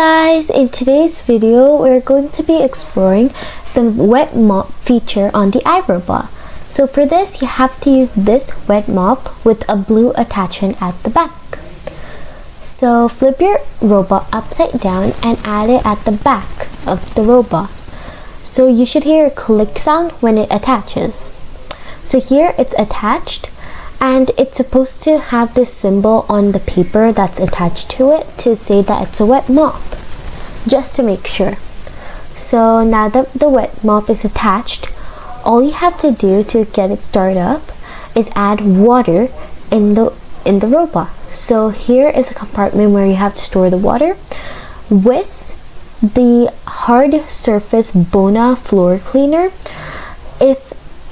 guys, in today's video we're going to be exploring the wet mop feature on the iRobot. So for this you have to use this wet mop with a blue attachment at the back. So flip your robot upside down and add it at the back of the robot. So you should hear a click sound when it attaches. So here it's attached, and it's supposed to have this symbol on the paper that's attached to it to say that it's a wet mop, just to make sure. So now that the wet mop is attached, all you have to do to get it started up is add water in the robot. So here is a compartment where you have to store the water with the hard surface Bona floor cleaner.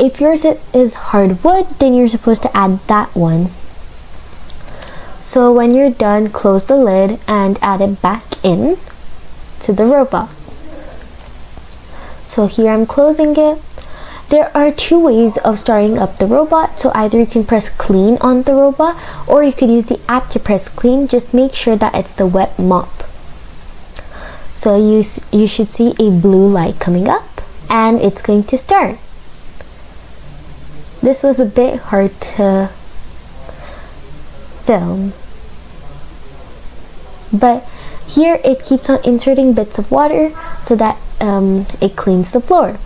If yours is hardwood, then you're supposed to add that one. So when you're done, close the lid and add it back in to the robot. So here I'm closing it. There are two ways of starting up the robot. So either you can press clean on the robot, or you could use the app to press clean. Just make sure that it's the wet mop. So you should see a blue light coming up, and it's going to start. This was a bit hard to film, but here it keeps on inserting bits of water so that it cleans the floor.